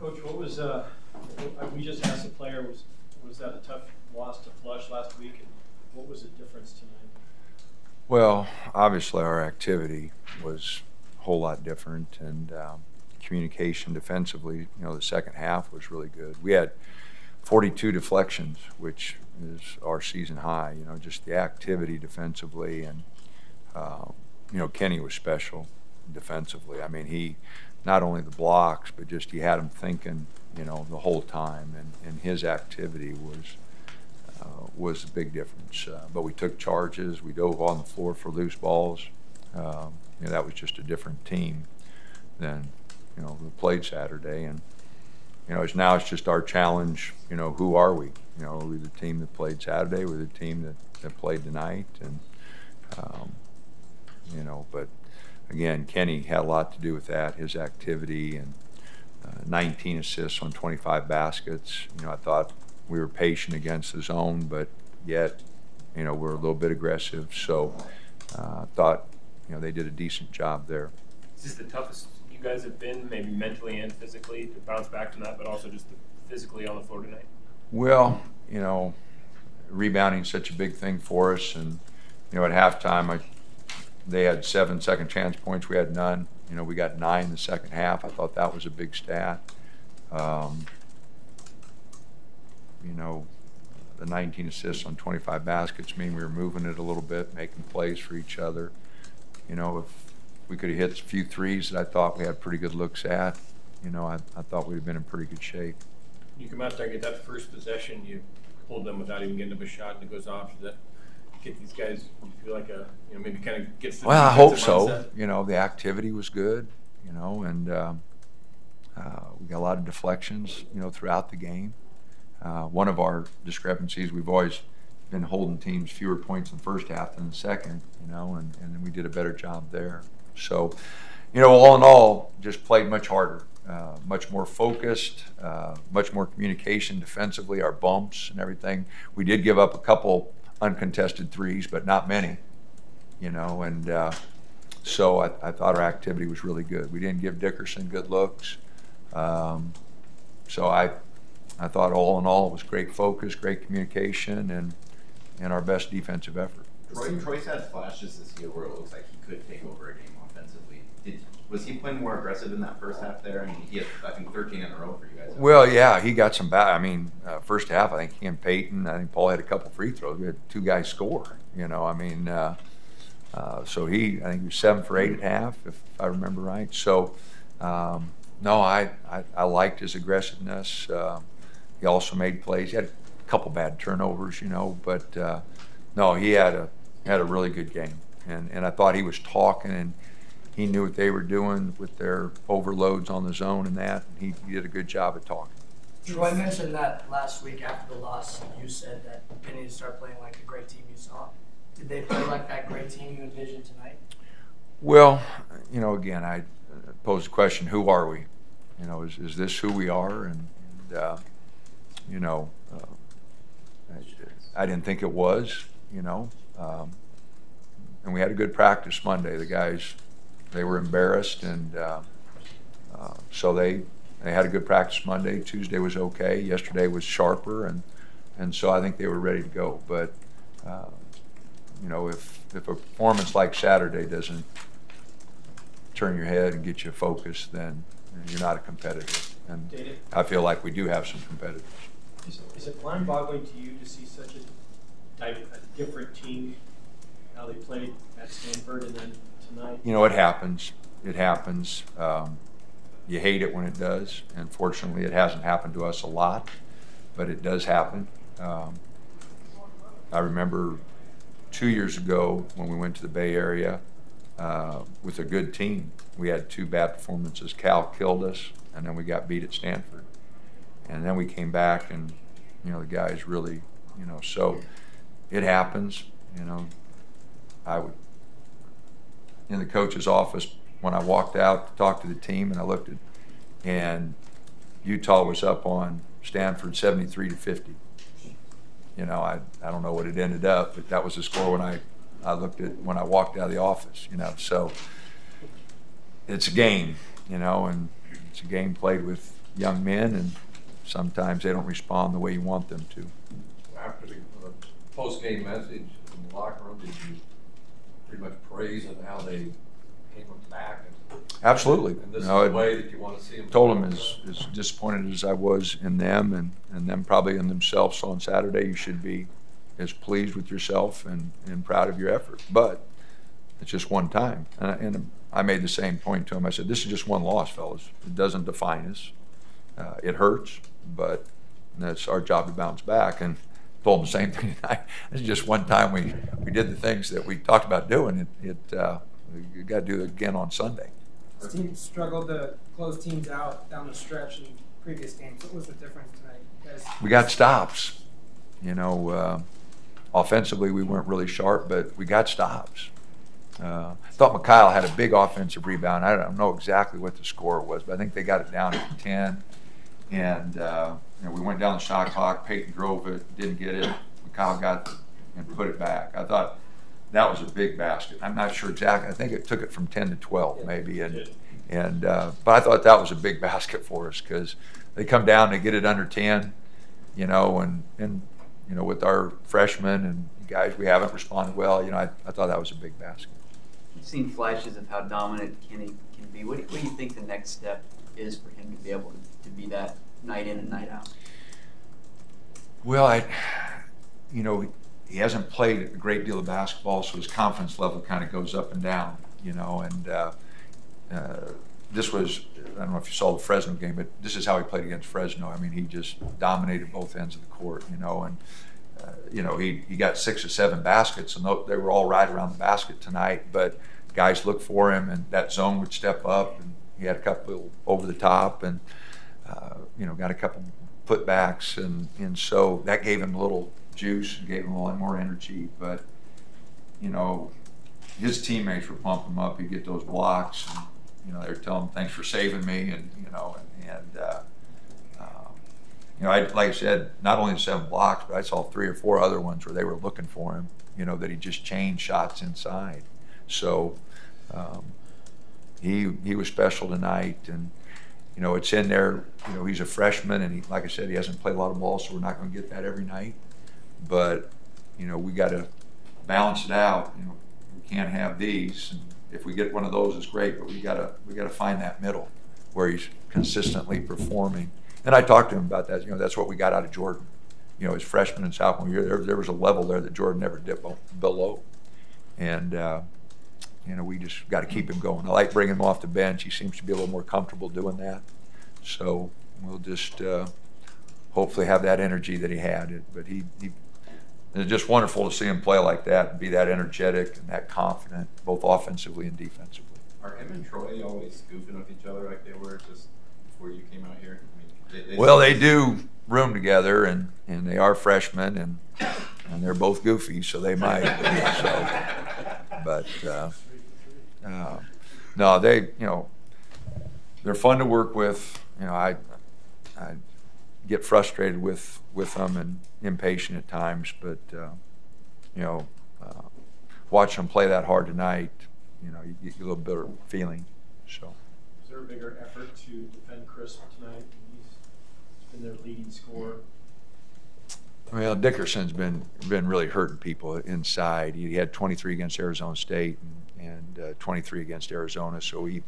Coach, what was we just asked the player, was that a tough loss to Flush last week, and what was the difference tonight? Well, obviously our activity was a whole lot different, and communication defensively, the second half was really good. We had 42 deflections, which is our season high. Just the activity defensively, and Kenny was special defensively. I mean, he not only the blocks, but just he had him thinking, the whole time, and his activity was a big difference. But we took charges. We dove on the floor for loose balls. That was just a different team than we played Saturday, and now it's just our challenge. Who are we? Are we the team that played Saturday? We're the team that played tonight, and but again, Kenny had a lot to do with that, his activity, and 19 assists on 25 baskets. I thought we were patient against the zone, but yet, we're a little bit aggressive. So I thought, they did a decent job there. Is this the toughest you guys have been, maybe mentally and physically, to bounce back from that, but also just physically on the floor tonight? Well, rebounding such a big thing for us, and at halftime, they had 7 second chance points. We had none. We got 9 in the second half. I thought that was a big stat. The 19 assists on 25 baskets mean we were moving it a little bit, making plays for each other. If we could have hit a few threes that I thought we had pretty good looks at, I thought we'd have been in pretty good shape. You come out there and get that first possession, you hold them without even getting up a shot, and it goes off. Does that get these guys, you feel like maybe kind of gets the Well, I hope so. mindset? The activity was good, and we got a lot of deflections, throughout the game. One of our discrepancies, we've always been holding teams fewer points in the first half than the second, and then we did a better job there. So, all in all, just played much harder, much more focused, much more communication defensively, our bumps and everything. We did give up a couple uncontested threes, but not many, and so I thought our activity was really good. We didn't give Dickerson good looks. So I thought all in all it was great focus, great communication, and our best defensive effort. Troy's had flashes this year where it looks like he could take over a game offensively. Was he playing more aggressive in that first half there? I mean, he had, I think, 13 in a row for you guys. Well, yeah, he got some back. I mean, first half, I think he and Peyton, I think Paul had a couple free throws. We had 2 guys score, so I think he was 7 for 8 at half, if I remember right. So, no, I liked his aggressiveness. He also made plays. He had a couple bad turnovers, but no, he had a really good game. And I thought he was talking, and he knew what they were doing with their overloads on the zone and that. And he did a good job of talking. Troy mentioned that last week after the loss, you said that they need to start playing like the great team you saw. Did they play like that great team you envisioned tonight? Well, again, I posed the question, who are we? Is this who we are? And I didn't think it was, and we had a good practice Monday. The guys, they were embarrassed, and so they had a good practice Monday. Tuesday was okay. Yesterday was sharper, and so I think they were ready to go. But if a performance like Saturday doesn't turn your head and get you focused, then you're not a competitor. And I feel like we do have some competitors. Is it mind-boggling to you to see such a different team, how they played at Stanford and then tonight? It happens. It happens. You hate it when it does, and fortunately it hasn't happened to us a lot, but it does happen. I remember 2 years ago when we went to the Bay Area with a good team. We had 2 bad performances. Cal killed us, and then we got beat at Stanford. And then we came back, and the guys really, so it happens. I would, in the coach's office, when I walked out to talk to the team, and I looked at, and Utah was up on Stanford 73-50. I don't know what it ended up, but that was the score when I looked at when I walked out of the office. So it's a game, and it's a game played with young men, and sometimes they don't respond the way you want them to. After the post-game message in the locker room, did you pretty much praise and how they came back? Absolutely. And this No, is the way that you want to see them. Told them as disappointed as I was in them and them probably in themselves. So on Saturday, you should be as pleased with yourself and proud of your effort. But it's just one time. And I made the same point to them. I said, this is just one loss, fellas. It doesn't define us. It hurts, but that's our job to bounce back. And told them the same thing tonight. This is just one time we did the things that we talked about doing. You got to do it again on Sunday. This team struggled to close teams out down the stretch in previous games. What was the difference tonight? We got stops. You know, offensively we weren't really sharp, but we got stops. I thought Mikhail had a big offensive rebound. I don't know exactly what the score was, but I think they got it down to 10. And we went down the shot clock. Peyton drove it, didn't get it. Mikhail got it and put it back. I thought that was a big basket. I'm not sure exactly. I think it took it from 10 to 12 maybe. But I thought that was a big basket for us because they come down, they get it under 10, you know, and you know, with our freshmen and guys, we haven't responded well. You know, I thought that was a big basket. You've seen flashes of how dominant Kenny can be. What do you think the next step is for him to be able to be that night in and night out? Well, you know, he hasn't played a great deal of basketball, so his confidence level kind of goes up and down, you know, and this was, I don't know if you saw the Fresno game, but this is how he played against Fresno. I mean, he just dominated both ends of the court, you know, and you know, he got 6 or 7 baskets, and they were all right around the basket tonight, but guys looked for him, and that zone would step up, and he had a couple over the top, and you know, got a couple putbacks, and so that gave him a little juice, gave him a lot more energy. But you know, his teammates were pumping him up. He'd get those blocks, and you know, they were telling him, "Thanks for saving me," and you know, you know, like I said, not only the 7 blocks, but I saw 3 or 4 other ones where they were looking for him. You know, that he just changed shots inside. So he was special tonight, and you know, it's in there. You know, he's a freshman, and like I said, he hasn't played a lot of ball, so we're not going to get that every night. But you know, we got to balance it out. You know, we can't have these. And if we get one of those, it's great. But we got to find that middle where he's consistently performing. And I talked to him about that. You know, that's what we got out of Jordan. You know, his freshman and sophomore year, there was a level there that Jordan never dipped below. And you know, we just got to keep him going. I like bringing him off the bench. He seems to be a little more comfortable doing that. So we'll just hopefully have that energy that he had. But it's just wonderful to see him play like that and be that energetic and that confident, both offensively and defensively. Are him and Troy always goofing with each other like they were just before you came out here? I mean, they do room together, and they are freshmen, and they're both goofy, so they might. But no, they're fun to work with. You know, I get frustrated with them and impatient at times, but you know, watching them play that hard tonight, you know, you get a little bit of feeling. So. Is there a bigger effort to defend Chris tonight? He's been their leading scorer. Well, Dickerson's been really hurting people inside. He had 23 against Arizona State and 23 against Arizona, so we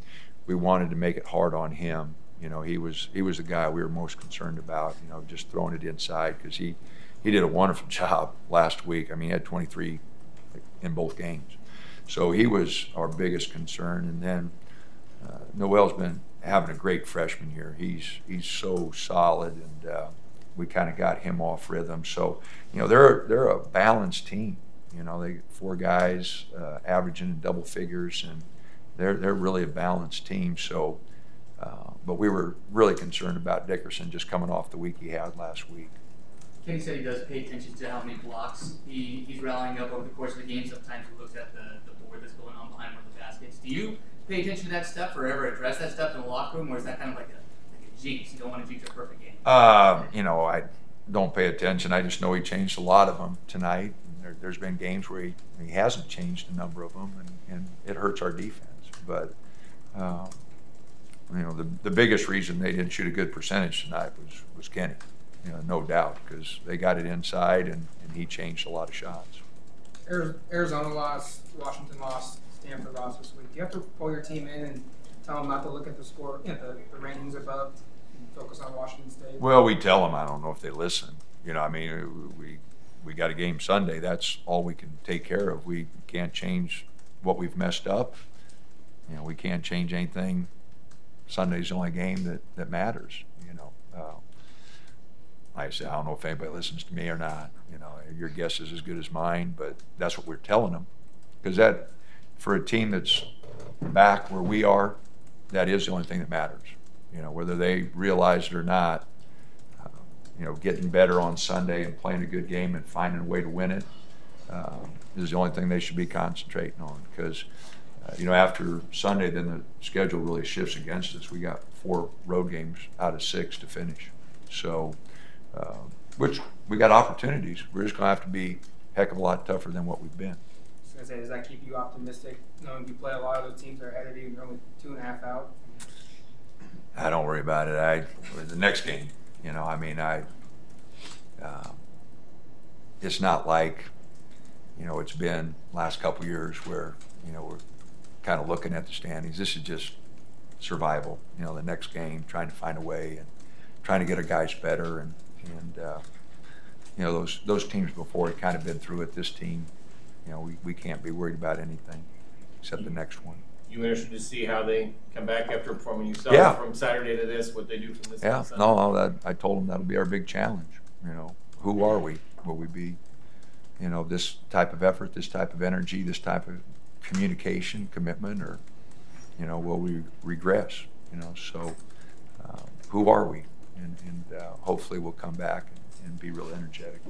wanted to make it hard on him. You know, he was the guy we were most concerned about. You know, just throwing it inside, because he did a wonderful job last week. I mean, he had 23 in both games, so he was our biggest concern. And then Noel's been having a great freshman year. He's so solid, and we kind of got him off rhythm. So, you know, they're a balanced team. You know, they 4 guys averaging in double figures, and they're really a balanced team. So, but we were really concerned about Dickerson just coming off the week he had last week. Kenny said he does pay attention to how many blocks he's rallying up over the course of the game. Sometimes he looks at the board that's going on behind one of the baskets. Do you pay attention to that stuff or ever address that stuff in the locker room, or is that kind of like a jinx? You don't want to jinx a perfect game. You know, I don't pay attention. I just know he changed a lot of them tonight. There's been games where he hasn't changed a number of them, and it hurts our defense. But you know, the biggest reason they didn't shoot a good percentage tonight was Kenny, you know, no doubt, because they got it inside and he changed a lot of shots. Arizona lost, Washington lost, Stanford lost this week. Do you have to pull your team in and tell them not to look at the score, you know, the rankings above, and focus on Washington State? Well, we tell them. I don't know if they listen. You know, I mean, we got a game Sunday. That's all we can take care of. We can't change what we've messed up. You know, we can't change anything. Sunday's the only game that matters. You know, like I said, I don't know if anybody listens to me or not. You know, your guess is as good as mine, but that's what we're telling them. Because that, for a team that's back where we are, that is the only thing that matters. You know, whether they realize it or not, you know, getting better on Sunday and playing a good game and finding a way to win it is the only thing they should be concentrating on. Because, you know, after Sunday, then the schedule really shifts against us. We got 4 road games out of 6 to finish. So, which we got opportunities. We're just going to have to be a heck of a lot tougher than what we've been. I was gonna say, does that keep you optimistic, knowing you play a lot of those teams that are ahead of you, you're only 2.5 out? I don't worry about it. The next game, you know, I mean, it's not like, you know, it's been last couple of years where, you know, we're kind of looking at the standings. This is just survival. You know, the next game, trying to find a way and trying to get our guys better, and you know, those teams before had kind of been through it. This team, you know, we can't be worried about anything except the next one. You interested to see how they come back after performing? You saw from Saturday to this, what they do from this. Yeah, no, I told them that'll be our big challenge. You know, who are we? Will we be, you know, this type of effort, this type of energy, this type of communication, commitment, or, you know, will we regress? You know, so who are we? And hopefully we'll come back and be real energetic.